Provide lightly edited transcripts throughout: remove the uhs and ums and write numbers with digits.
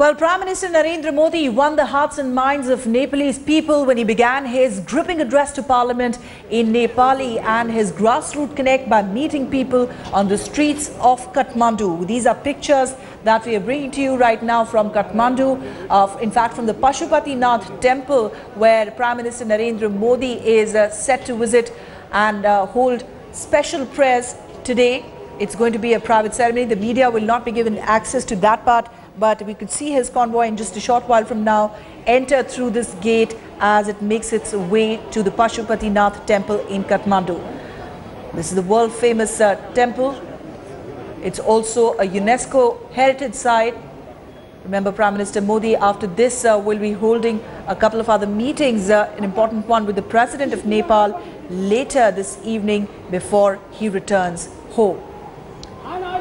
Well, Prime Minister Narendra Modi won the hearts and minds of Nepalese people when he began his gripping address to Parliament in Nepali and his grassroots connect by meeting people on the streets of Kathmandu. These are pictures that we are bringing to you right now from Kathmandu, in fact from the Pashupatinath Temple, where Prime Minister Narendra Modi is set to visit and hold special prayers today. It's going to be a private ceremony. The media will not be given access to that part, but we could see his convoy in just a short while from now enter through this gate as it makes its way to the Pashupatinath Temple in Kathmandu. This is the world famous temple. It's also a UNESCO heritage site. Remember, Prime Minister Modi after this will be holding a couple of other meetings, an important one with the President of Nepal later this evening before he returns home.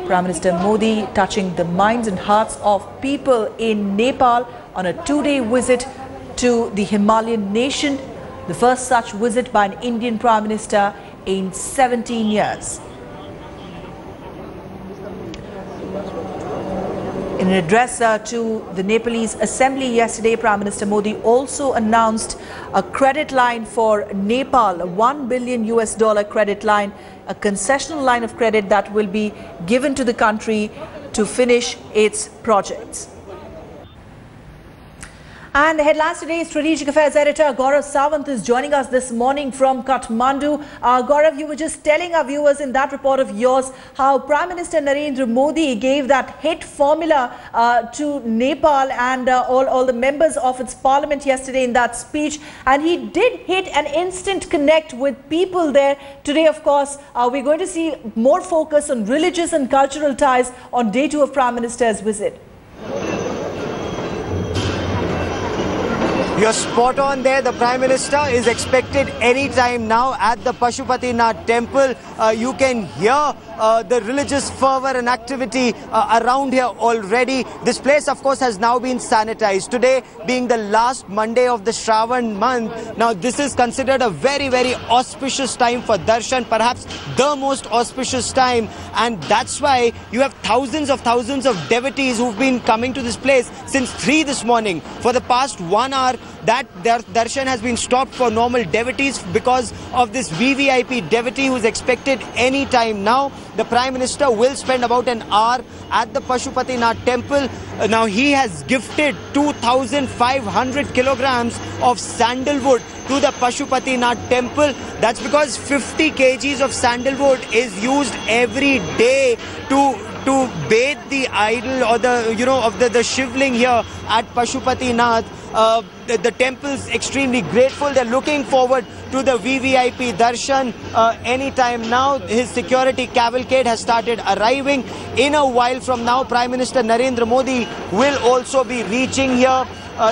Prime Minister Modi touching the minds and hearts of people in Nepal on a two-day visit to the Himalayan nation, the first such visit by an Indian Prime Minister in 17 years. In an address to the Nepalese Assembly yesterday, Prime Minister Modi also announced a credit line for Nepal, a $1 billion credit line, a concessional line of credit that will be given to the country to finish its projects. And the headlines today, Strategic Affairs Editor Gaurav Sawant is joining us this morning from Kathmandu. Gaurav, you were just telling our viewers in that report of yours how Prime Minister Narendra Modi gave that hit formula to Nepal and all the members of its parliament yesterday in that speech. And he did hit an instant connect with people there. Today, of course, we're going to see more focus on religious and cultural ties on day 2 of Prime Minister's visit. You're spot on there. The Prime Minister is expected any time now at the Pashupatinath Temple. You can hear the religious fervor and activity around here already. This place, of course, has now been sanitized. Today being the last Monday of the Shravan month. Now, this is considered a very, very auspicious time for darshan, perhaps the most auspicious time. And that's why you have thousands of devotees who've been coming to this place since 3 this morning. For the past 1 hour, that darshan has been stopped for normal devotees because of this VVIP devotee who is expected any time now. The Prime Minister will spend about an hour at the Pashupatinath Temple. Now, he has gifted 2,500 kilograms of sandalwood to the Pashupatinath Temple. That's because 50 kgs of sandalwood is used every day to bathe the idol or the shivling here at Pashupatinath. The temple's extremely grateful. They're looking forward to the VVIP darshan anytime now. His security cavalcade has started arriving. In a while from now, Prime Minister Narendra Modi will also be reaching here.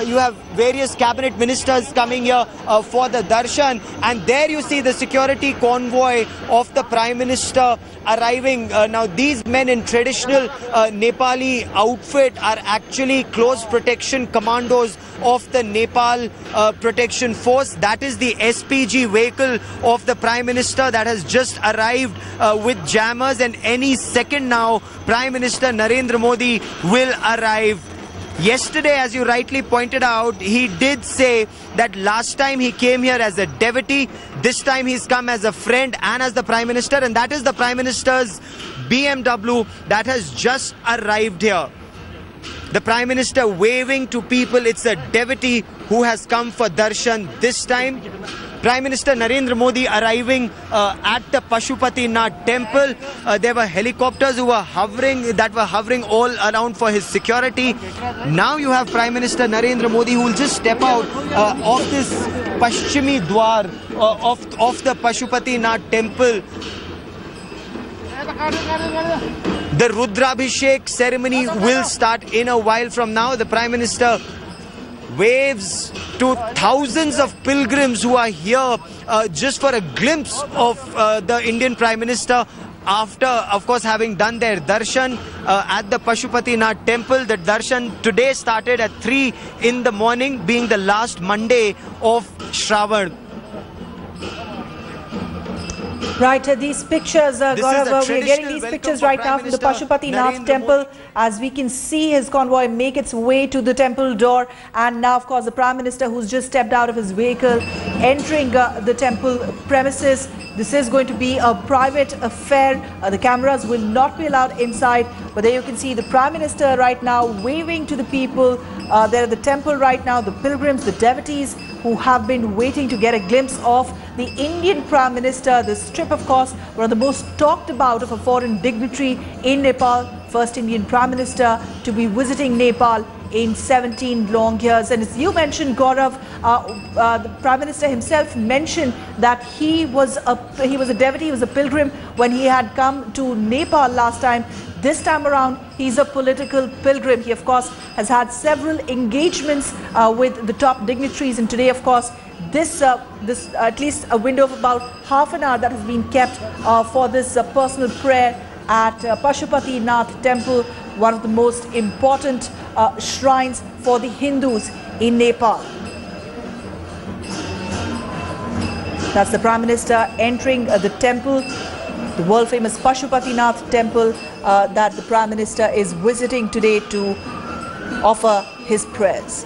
You have various cabinet ministers coming here for the darshan, and there you see the security convoy of the Prime Minister arriving. Now, these men in traditional Nepali outfit are actually close protection commandos of the Nepal Protection Force. That is the SPG vehicle of the Prime Minister that has just arrived with jammers, and any second now Prime Minister Narendra Modi will arrive. Yesterday, as you rightly pointed out, he did say that last time he came here as a devotee, this time he's come as a friend and as the Prime Minister, and that is the Prime Minister's BMW that has just arrived here. The Prime Minister waving to people. It's a devotee who has come for darshan this time. Prime Minister Narendra Modi arriving at the Pashupatinath Temple. There were helicopters who were hovering all around for his security. Now you have Prime Minister Narendra Modi who will just step out of this Paschimi Dwar of the Pashupatinath Temple. The Rudrabhishek ceremony will start in a while from now. The Prime Minister waves to thousands of pilgrims who are here just for a glimpse of the Indian Prime Minister after, of course, having done their darshan at the Pashupatinath Temple. The darshan today started at 3 in the morning, being the last Monday of Shravan. Right, these pictures, Gaurav, we are getting these pictures right now from the Pashupatinath Temple. As we can see his convoy make its way to the temple door, and now of course the Prime Minister, who's just stepped out of his vehicle, entering the temple premises. This is going to be a private affair. The cameras will not be allowed inside, but there you can see the Prime Minister right now waving to the people. They're at the temple right now, the pilgrims, the devotees who have been waiting to get a glimpse of the Indian Prime Minister. This trip, of course, one of the most talked about of a foreign dignitary in Nepal, first Indian Prime Minister to be visiting Nepal in 17 long years. And as you mentioned, Gaurav, the Prime Minister himself mentioned that he was a devotee, he was a pilgrim when he had come to Nepal last time. This time around, he's a political pilgrim. He, of course, has had several engagements with the top dignitaries. And today, of course, this at least a window of about half an hour that has been kept for this personal prayer at Pashupatinath Temple, one of the most important shrines for the Hindus in Nepal. That's the Prime Minister entering the temple, the world-famous Pashupatinath Temple that the Prime Minister is visiting today to offer his prayers.